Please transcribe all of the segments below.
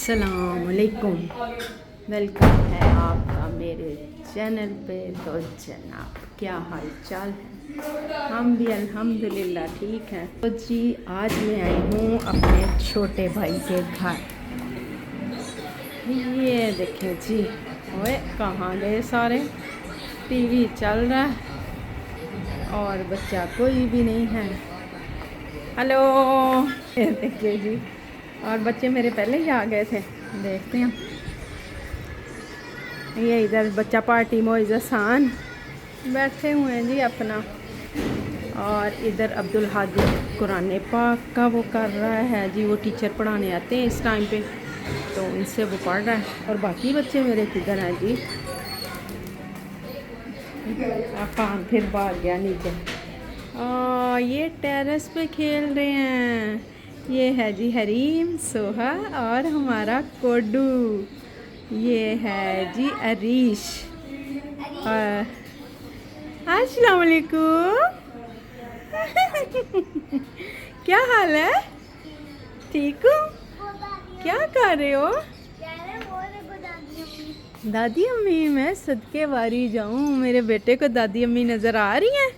अस्सलामुअलैकुम, वेलकम है आपका मेरे चैनल पे। तो जनाब क्या हाल चाल है? हम भी अल्हम्दुलिल्लाह ठीक हैं। तो जी आज मैं आई हूँ अपने छोटे भाई के घर। ये देखें जी, ओए कहाँ गए सारे? टीवी चल रहा है और बच्चा कोई भी नहीं है। हेलो, ये देखिए जी, और बच्चे मेरे पहले ही आ गए थे। देखते हैं, ये इधर बच्चा पार्टी मोइज़ हसान बैठे हुए हैं जी अपना, और इधर अब्दुल हादी कुरान पाक का वो कर रहा है जी। वो टीचर पढ़ाने आते हैं इस टाइम पे, तो उनसे वो पढ़ रहा है। और बाकी बच्चे मेरे किधर हैं जी? अफान फिर भाग गया नीचे। ये टेरेस पे खेल रहे हैं। ये है जी हरीम, सोहा और हमारा कोडू। ये है जी अरीश। अस्सलाम वालेकुम। क्या हाल है? ठीक हो? क्या कर रहे हो? दादी अम्मी, मैं सदके वारी जाऊं, मेरे बेटे को दादी अम्मी नज़र आ रही हैं?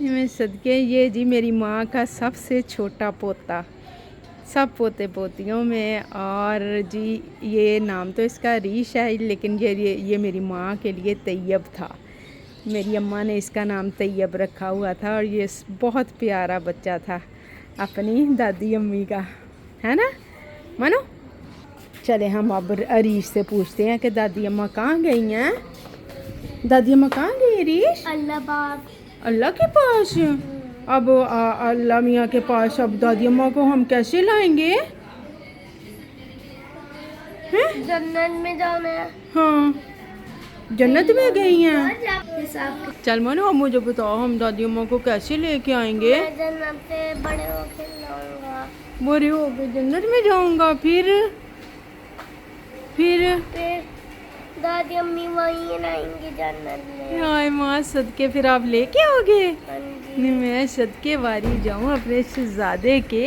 मैं सदके, ये जी मेरी माँ का सबसे छोटा पोता सब पोते पोतियों में। और जी ये नाम तो इसका रीश है, लेकिन ये मेरी माँ के लिए तैयब था। मेरी अम्मा ने इसका नाम तैयब रखा हुआ था, और ये बहुत प्यारा बच्चा था अपनी दादी अम्मी का, है ना मनो? चले हम अब अरीश से पूछते हैं कि दादी अम्मा कहाँ गई हैं। दादी अम्मा कहाँ गई रीश? अल्लाह के पास। अब अल्लाह मियाँ के पास अब दादी अम्मा को हम कैसे लाएंगे? जन्नत में जाना है। हाँ, जन्नत में गई हैं। चल मनो, अब मुझे बताओ हम दादी अम्मा को कैसे लेके आएंगे? मैं जन्नत से बड़े होके लाऊंगा। बड़े होके जन्नत में जाऊंगा, फिर दादी अम्मी वहीं लाएंगी जन्नत में। हाय माँ सदके, फिर आप लेके आओगे? हाँ जी। मैं सदके वारी जाऊँ अपने शहजादे के।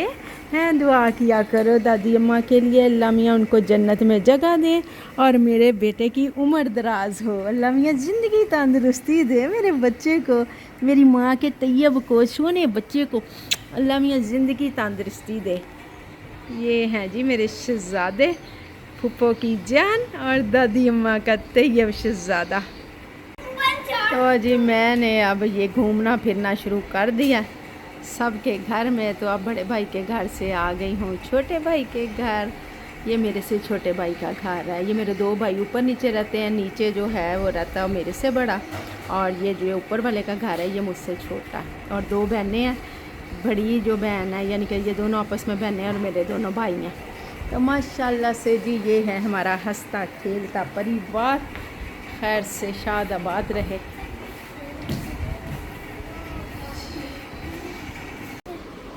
हैं, दुआ किया करो दादी अम्मा के लिए, अल्लाह मियाँ उनको जन्नत में जगह दे और मेरे बेटे की उम्र दराज हो। अल्लाह मियाँ ज़िंदगी तंदुरुस्ती दे मेरे बच्चे को, मेरी माँ के तैयब को, सोने बच्चे को अल्लाह मियाँ ज़िंदगी तंदुरुस्ती दे। ये हैं जी मेरे शहजादे, फूफो की जान और दादी अम्मा का तैयब शहजादा। तो जी मैंने अब ये घूमना फिरना शुरू कर दिया सबके घर में। तो अब बड़े भाई के घर से आ गई हूँ छोटे भाई के घर। ये मेरे से छोटे भाई का घर है। ये मेरे दो भाई ऊपर नीचे रहते हैं, नीचे जो है वो रहता है मेरे से बड़ा, और ये जो ऊपर वाले का घर है ये मुझसे छोटा। और दो बहनें हैं, बड़ी जो बहन है यानी कि ये दोनों आपस में बहनें हैं और मेरे दोनों भाई हैं। तो माशाल्लाह से जी ये है हमारा हंसता खेलता परिवार, खैर से शाद आबाद रहे।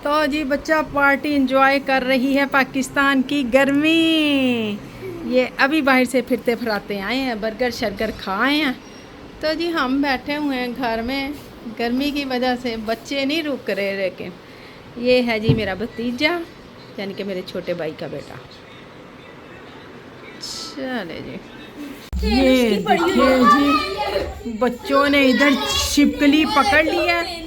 तो जी बच्चा पार्टी एंजॉय कर रही है पाकिस्तान की गर्मी। ये अभी बाहर से फिरते फिराते आए हैं, बर्गर शर्गर खाए हैं। तो जी हम बैठे हुए हैं घर में, गर्मी की वजह से बच्चे नहीं रुक रहे। लेकिन ये है जी मेरा भतीजा, यानी कि मेरे छोटे भाई का बेटा। चले जी, ये देखिए जी बच्चों ने इधर छिपकली पकड़ ली है,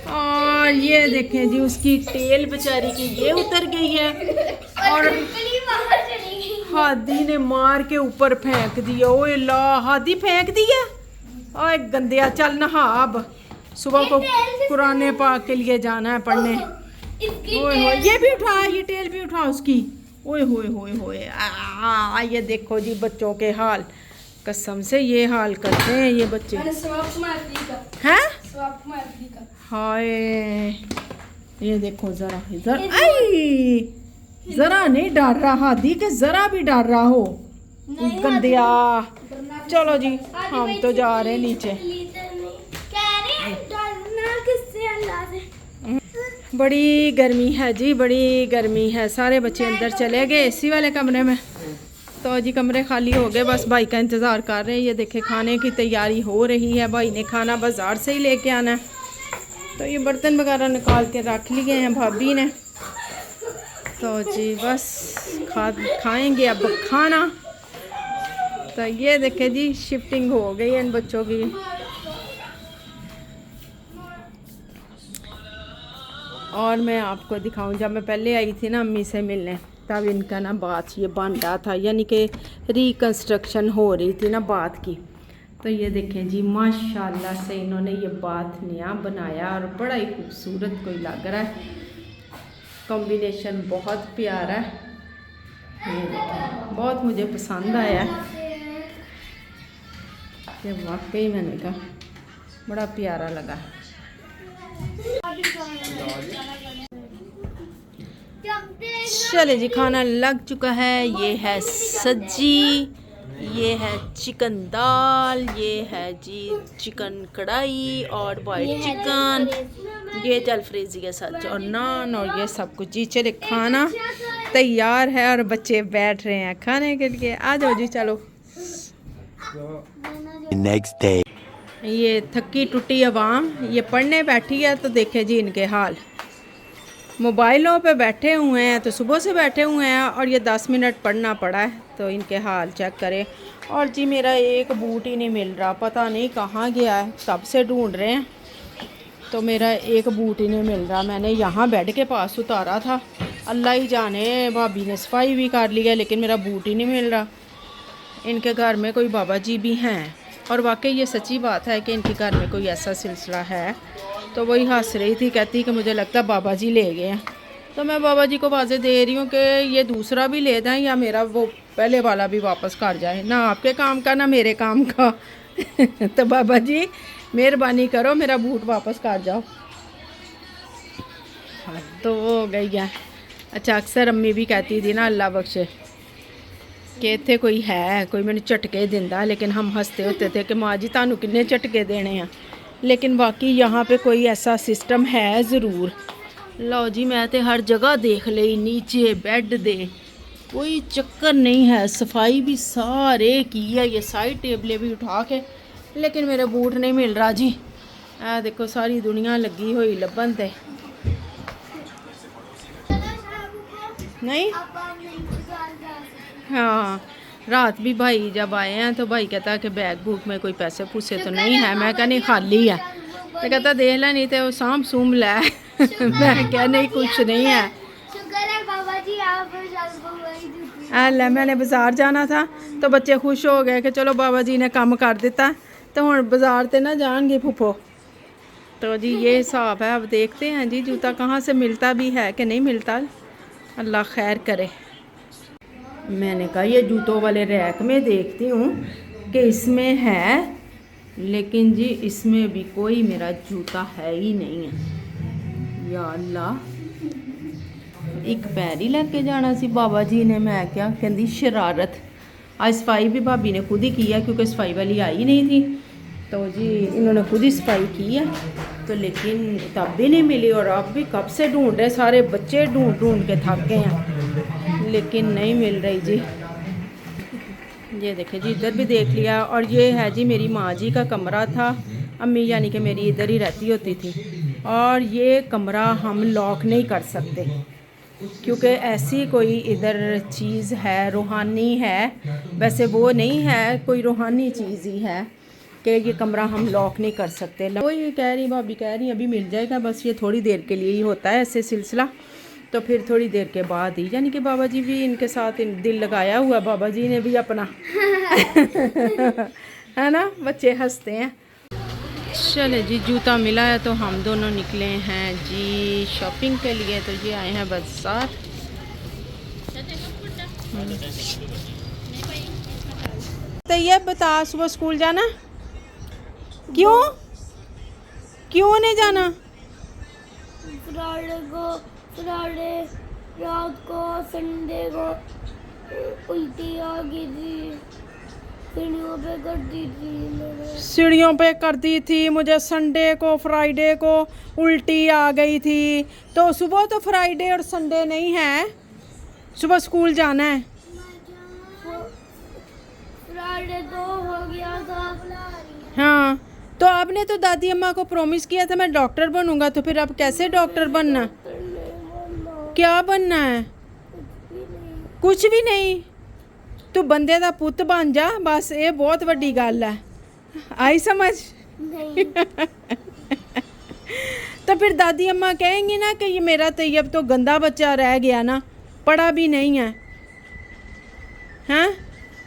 और ये देखें जी उसकी टेल बेचारी की ये उतर गई है, और हादी ने मार के ऊपर फेंक दिया। ओए ला, हादी फेंक दिया। ओए गंदिया, चल नहा अब, सुबह को कुरान पाक के लिए जाना है पढ़ने। ओए होए, ये भी उठा, ये टेल भी उठा उसकी। ओए होए होए होए, ये देखो जी बच्चों के हाल, कसम से ये हाल करते हैं ये बच्चे हैं। हाय, ये देखो जरा इधर, जरा नहीं डर रहा हादी के, जरा भी डर रहा हो गंदिया। चलो जी हम तो जा रहे हैं नीचे। बड़ी गर्मी है जी, बड़ी गर्मी है। सारे बच्चे अंदर चले गए एसी वाले कमरे में। तो जी कमरे खाली हो गए, बस भाई का इंतज़ार कर रहे हैं। ये देखे खाने की तैयारी हो रही है, भाई ने खाना बाज़ार से ही लेके आना है। तो ये बर्तन वगैरह निकाल के रख लिए हैं भाभी ने। तो तो जी बस खाएंगे अब खाना। तो ये देखे जी शिफ्टिंग हो गई है इन बच्चों की। और मैं आपको दिखाऊं, जब मैं पहले आई थी ना अम्मी से मिलने, तब इनका ना बाथ ये बन रहा था, यानी कि रिकंस्ट्रक्शन हो रही थी ना बाथ की। तो ये देखें जी माशाल्लाह से इन्होंने ये बाथ नया बनाया और बड़ा ही खूबसूरत कोई लग रहा है। कॉम्बिनेशन बहुत प्यारा है, ये देखें बहुत मुझे पसंद आया कि वाकई मैंने कहा बड़ा प्यारा लगा। चले जी खाना लग चुका है। ये है सब्जी, ये है चिकन दाल, ये है जी चिकन कढ़ाई और बॉइल्ड चिकन, ये जलफ्रेजी के साथ और नान और ये सब कुछ। जी चले खाना तैयार है और बच्चे बैठ रहे हैं खाने के लिए। आ जाओ जी चलो। नेक्स्ट डे ये थकी टुटी अवाम ये पढ़ने बैठी है, तो देखे जी इनके हाल। मोबाइलों पे बैठे हुए हैं, तो सुबह से बैठे हुए हैं और ये 10 मिनट पढ़ना पड़ा है, तो इनके हाल चेक करें। और जी मेरा एक बूट ही नहीं मिल रहा, पता नहीं कहाँ गया है, कब से ढूंढ रहे हैं, तो मेरा एक बूट ही नहीं मिल रहा। मैंने यहाँ बेड के पास उतारा था, अल्लाह ही जाने भाभी ने सफाई भी कर ली है, लेकिन मेरा बूट ही नहीं मिल रहा। इनके घर में कोई बाबा जी भी हैं, और वाकई ये सच्ची बात है कि इनके घर में कोई ऐसा सिलसिला है। तो वही हंस रही थी, कहती कि मुझे लगता है बाबा जी ले गए हैं। तो मैं बाबा जी को वाज़े दे रही हूँ कि ये दूसरा भी ले जाएं या मेरा वो पहले वाला भी वापस कर जाए, ना आपके काम का ना मेरे काम का। तो बाबा जी मेहरबानी करो मेरा बूट वापस कर जाओ। हाँ तो हो गई है। अच्छा अक्सर अम्मी भी कहती थी ना अल्लाह बख्शे कि इत्थे कोई है कोई मैंने झटके दिंदा, लेकिन हम हंसते होते थे कि माँ जी तानू किन्ने झटके देने हैं, लेकिन बाकी यहाँ पे कोई ऐसा सिस्टम है ज़रूर। लो जी मैं तो हर जगह देख ली, नीचे बेड दे कोई चक्कर नहीं है, सफाई भी सारे की है, ये साइड टेबलें भी उठा के, लेकिन मेरे बूट नहीं मिल रहा जी। देखो सारी दुनिया लगी हुई लब्बन ते नहीं। हाँ रात भी भाई जब आए हैं तो भाई कहता कि बैग बुक में कोई पैसे पूसे तो नहीं है, मैं कहा नहीं खाली है, तो कहता देख ले नहीं तो सांप सूम ले। मैं क्या नहीं कुछ नहीं है। बाबा जी आप ले मैंने बाज़ार जाना था तो बच्चे खुश हो गए कि चलो बाबा जी ने काम कर दिता, तो हुण बाज़ार ते ना जाएंगे फुफो। तो जी ये हिसाब है, अब देखते हैं जी जूता कहाँ से मिलता भी है कि नहीं मिलता, अल्लाह खैर करे। मैंने कहा ये जूतों वाले रैक में देखती हूँ कि इसमें है, लेकिन जी इसमें भी कोई मेरा जूता है ही नहीं है। या अल्लाह एक पैर ही लेके जाना सी बाबा जी ने, मैं क्या कहती शरारत। आज सफाई भी भाभी ने खुद ही की है क्योंकि सफाई वाली आई नहीं थी, तो जी इन्होंने खुद ही सफाई की है, तो लेकिन तब भी नहीं मिली। और अब भी कब से ढूंढ रहे, सारे बच्चे ढूंढ ढूंढ के थक गए हैं, लेकिन नहीं मिल रही जी। ये देखे जी इधर भी देख लिया। और ये है जी मेरी माँ जी का कमरा था, अम्मी यानी कि मेरी इधर ही रहती होती थी, और ये कमरा हम लॉक नहीं कर सकते क्योंकि ऐसी कोई इधर चीज़ है रूहानी है, वैसे वो नहीं है कोई रूहानी चीज़ ही है कि ये कमरा हम लॉक नहीं कर सकते। वो ये कह रही भाभी कह रही अभी मिल जाएगा, बस ये थोड़ी देर के लिए ही होता है ऐसे सिलसिला, तो फिर थोड़ी देर के बाद ही, यानी कि बाबा जी भी इनके साथ दिल लगाया हुआ, बाबा जी ने भी अपना। है ना बच्चे हंसते हैं। चले जी जूता मिला है तो हम दोनों निकले हैं जी शॉपिंग के लिए। तो ये आए हैं बाजार। तो ये बता सुबह स्कूल जाना क्यों क्यों नहीं जाना? फ्राइडे रात को संडे को उल्टी आ गई थी, सीढ़ियों पे कर दी थी मैंने। सीढ़ियों पे कर दी थी मुझे, संडे को फ्राइडे को उल्टी आ गई थी। तो सुबह तो फ्राइडे और संडे नहीं है, सुबह स्कूल जाना है। फ्राइडे तो हो गया था। हाँ तो आपने तो दादी अम्मा को प्रॉमिस किया था मैं डॉक्टर बनूंगा, तो फिर अब कैसे डॉक्टर बनना? क्या बनना है? नहीं। कुछ भी नहीं, तू बंदे दा पुੱਤ बन जा बस, ये बहुत वड्डी गल है। आई समझ? नहीं। तो फिर दादी अम्मा कहेंगी ना कि ये मेरा तैयब तो गंदा बच्चा रह गया ना, पढ़ा भी नहीं है। हैं?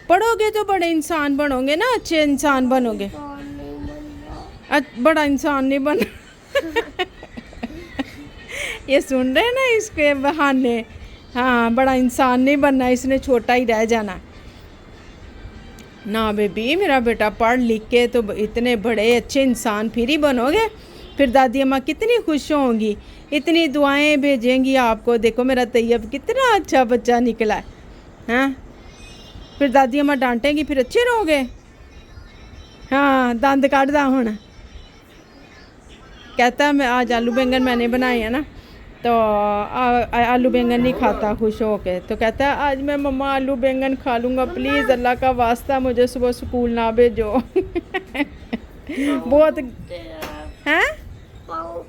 पढ़ोगे तो बड़े इंसान बनोगे ना, अच्छे इंसान बनोगे। इंसान नहीं बनना। बड़ा इंसान नहीं बन ये सुन रहे हैं ना इसके बहाने। हाँ, बड़ा इंसान नहीं बनना, इसने छोटा ही रह जाना। ना बेबी, मेरा बेटा पढ़ लिख के तो इतने बड़े अच्छे इंसान फिर ही बनोगे। फिर दादी अम्मा कितनी खुश होंगी, इतनी दुआएं भेजेंगी आपको। देखो मेरा तैयब कितना अच्छा बच्चा निकला है। हाँ, फिर दादी अम्मा डांटेंगी, फिर अच्छे रहोगे। हाँ, दंद काटदा हुण। कहता मैं आज आलू बैंगन मैंने बनाए हैं ना, तो आलू बैंगन नहीं खाता खुश हो के, तो कहता है आज मैं मम्मा आलू बैंगन खा लूँगा, प्लीज़ अल्लाह का वास्ता मुझे सुबह स्कूल ना भेजो। बहुत हैं? पाँव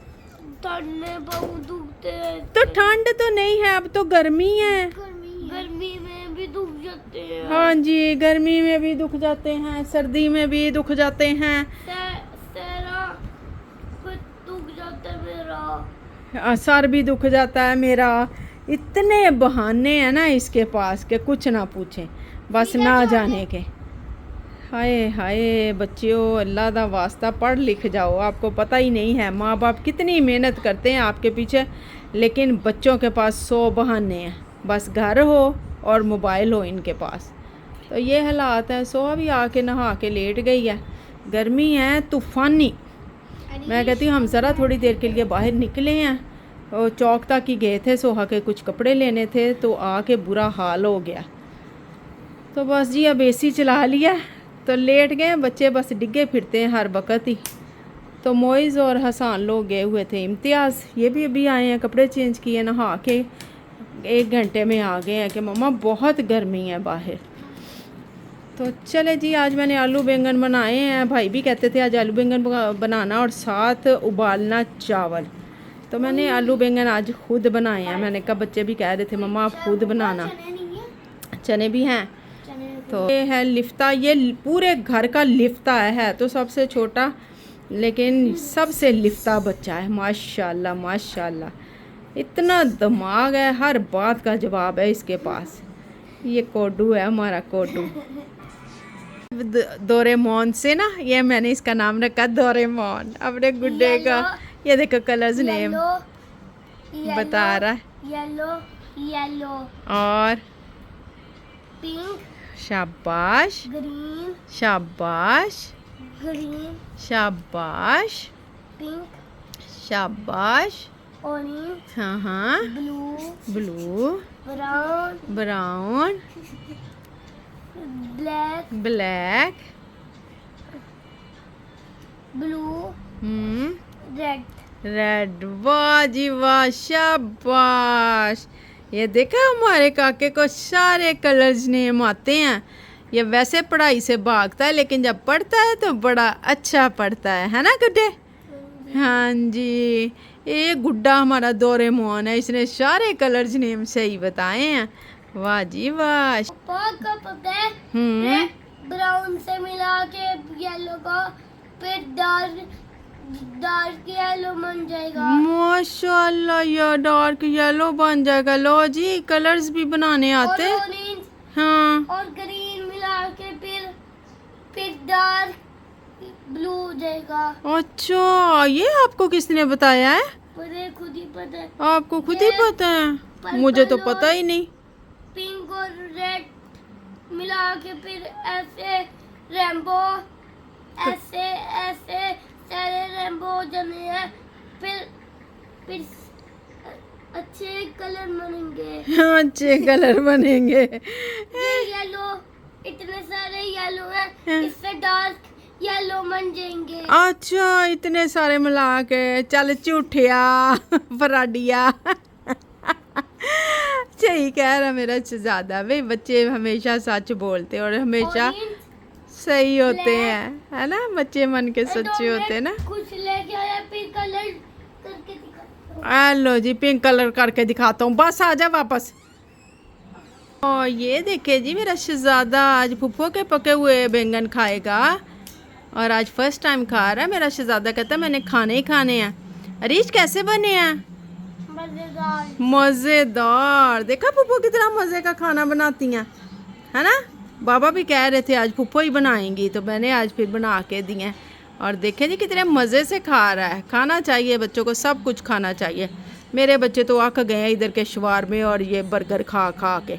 ठंड में पाँव दुखते हैं। तो ठंड तो नहीं है, अब तो गर्मी है। गर्मी में भी दुख जाते हैं। हाँ जी, गर्मी में भी दुख जाते हैं, सर्दी में भी दुख जाते हैं। तेरा कुछ दुख जाता है मेरा। सर भी दुख जाता है मेरा। इतने बहाने हैं ना इसके पास के कुछ ना पूछें, बस ना जाने के। हाय हाय बच्चियों, अल्लाह दा वास्ता पढ़ लिख जाओ। आपको पता ही नहीं है माँ बाप कितनी मेहनत करते हैं आपके पीछे, लेकिन बच्चों के पास 100 बहाने हैं। बस घर हो और मोबाइल हो इनके पास। तो ये हालात है। सोहा भी आके नहा के लेट गई है। गर्मी है तूफ़ानी। मैं कहती हूँ हम ज़रा थोड़ी देर के लिए बाहर निकले हैं, और चौक तक ही गए थे, सोहा के कुछ कपड़े लेने थे, तो आके बुरा हाल हो गया। तो बस जी अब एसी चला लिया तो लेट गए। बच्चे बस डिगे फिरते हैं हर वक्त ही। तो मोइज़ और हसान लोग गए हुए थे इम्तियाज़, ये भी अभी आए हैं, कपड़े चेंज किए, नहा के 1 घंटे में आ गए हैं कि मम्मा बहुत गर्मी है बाहर। तो चले जी, आज मैंने आलू बैंगन बनाए हैं। भाई भी कहते थे आज आलू बैंगन बनाना और साथ उबालना चावल। तो मैंने आलू बैंगन आज खुद बनाए हैं। मैंने कहा, बच्चे भी कह रहे थे मम्मा आप खुद बनाना। चने भी हैं। तो ये है लिफ्ता, ये पूरे घर का लिफ्ता है तो सबसे छोटा, लेकिन सबसे लिफ्ता बच्चा है। माशाल्लाह माशाल्लाह, इतना दिमाग है, हर बात का जवाब है इसके पास। ये कोडू है हमारा, कोडू। डोरेमोन से ना, ये मैंने इसका नाम रखा डोरेमोन, अपने गुड्डे का। ये देखो कलर्स नेम बता रहा है। येलो येलो और पिंक, शाबाश ग्रीन शाबाश ग्रीन, शाबाश पिंक, शाबाश। ऑरेंज, हाँ हाँ, blue, blue, brown, brown, black, black, blue, red. Red. वाह जी वाह, शाबाश। ये देखा हमारे काके को सारे कलर्स नेम आते हैं। ये वैसे पढ़ाई से भागता है, लेकिन जब पढ़ता है तो बड़ा अच्छा पढ़ता है ना गुड्डे? हाँ जी, ये गुड्डा हमारा डोरेमोन है, इसने सारे कलर्स नेम सही बताए हैं। वाह जी वाह। पापा का पता है ब्राउन से मिला के येलो का, फिर डार्क येलो बन जाएगा। माशाल्लाह, ये डार्क येलो बन जाएगा। लो जी, कलर्स भी बनाने आते हैं। ऑरेंज हाँ, और ग्रीन मिला के फिर डार्क ब्लू हो जाएगा। अच्छा, ये आपको किसने बताया है? मुझे खुद ही पता है। आपको खुद ही पता है? मुझे तो पता ही नहीं। पिंक और रेड मिला के फिर ऐसे रेनबो, ऐसे ऐसे सारे रेनबो हो जाने हैं। फिर अच्छे कलर बनेंगे। अच्छे कलर बनेंगे। ये येलो, इतने सारे येलो हैं, इससे डार्क येलो बन जाएंगे। अच्छा, इतने सारे मिला के। चल झूठिया फराडिया। सही कह रहा मेरा शहजादा। भाई बच्चे हमेशा सच बोलते और हमेशा ऑरेंज, सही होते हैं, है ना? बच्चे मन के सच्चे होते हैं ना। कुछ लेके आया, फिर कलर करके दिखाता हूँ। लो जी, पिंक कलर करके दिखाता हूँ। बस आ जा वापस। और ये देखिए जी, मेरा शहजादा आज फुफ्फो के पके हुए बैंगन खाएगा और आज फर्स्ट टाइम खा रहा है। मेरा शहजादा कहता है मैंने खाने ही खाने हैं। अरीश कैसे बने हैं? मजेदार। मज़ेदार। देखा फुफ्फो कितना मज़े का खाना बनाती हैं, है ना। बाबा भी कह रहे थे आज फुफ्फो ही बनाएंगी, तो मैंने आज फिर बना के दिए। और देखें जी कितने मज़े से खा रहा है। खाना चाहिए बच्चों को, सब कुछ खाना चाहिए। मेरे बच्चे तो अक गए हैं इधर के शवारमे और ये बर्गर खा खा के।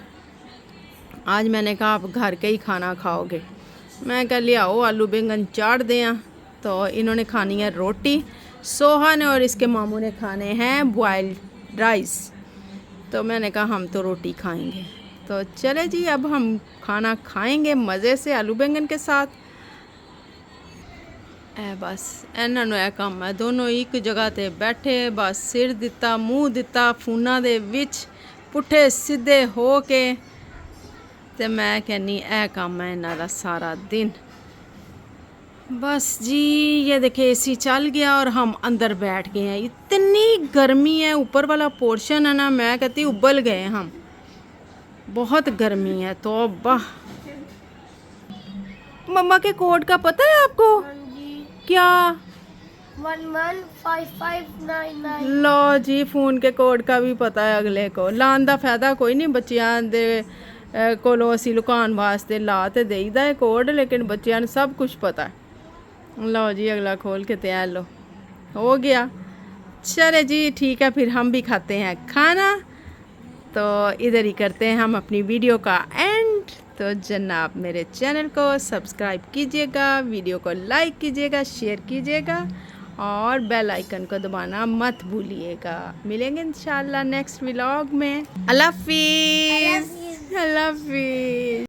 आज मैंने कहा आप घर के ही खाना खाओगे। मैं कह लिया आओ आलू बैंगन चाट दें। तो इन्होंने खानी है रोटी, सोहा ने और इसके मामू ने खाने हैं बॉइल्ड राइस। तो मैंने कहा हम तो रोटी खाएंगे। तो चले जी, अब हम खाना खाएंगे मज़े से आलू बैंगन के साथ। बस ਇਹਨਾਂ ਨੂੰ ਇਹ ਕੰਮ ਹੈ, ਦੋਨੋਂ ਇੱਕ ਜਗ੍ਹਾ ਤੇ ਬੈਠੇ ਬਸ ਸਿਰ ਦਿੱਤਾ ਮੂੰਹ ਦਿੱਤਾ ਫੋਨਾਂ ਦੇ ਵਿੱਚ ਪੁੱਠੇ ਸਿੱਧੇ ਹੋ ਕੇ। ਤੇ ਮੈਂ ਕਹਿੰਨੀ ਇਹ ਕੰਮ ਹੈ ਇਹਨਾਂ ਦਾ ਸਾਰਾ दिन। बस जी ये देखिए एसी चल गया और हम अंदर बैठ गए हैं। इतनी गर्मी है, ऊपर वाला पोर्शन है ना, मैं कहती उबल गए हम, बहुत गर्मी है। तो वाह, मम्मा के कोड का पता है आपको? हाँ जी। क्या? 115599। लो जी, फ़ोन के कोड का भी पता है अगले को। लान दा फायदा कोई नहीं, बच्चियां दे कोलों असी लुकान वास्ते ला ते देईदा है कोड, लेकिन बच्चियां नूं सब कुछ पता है। लो जी अगला खोल के तैयार, लो हो गया। चले जी ठीक है, फिर हम भी खाते हैं खाना। तो इधर ही करते हैं हम अपनी वीडियो का एंड। तो जनाब मेरे चैनल को सब्सक्राइब कीजिएगा, वीडियो को लाइक कीजिएगा, शेयर कीजिएगा और बेल आइकन को दबाना मत भूलिएगा। मिलेंगे इंशाल्लाह नेक्स्ट व्लॉग में। अल्लाह हाफिज़। अल्लाह हाफिज़।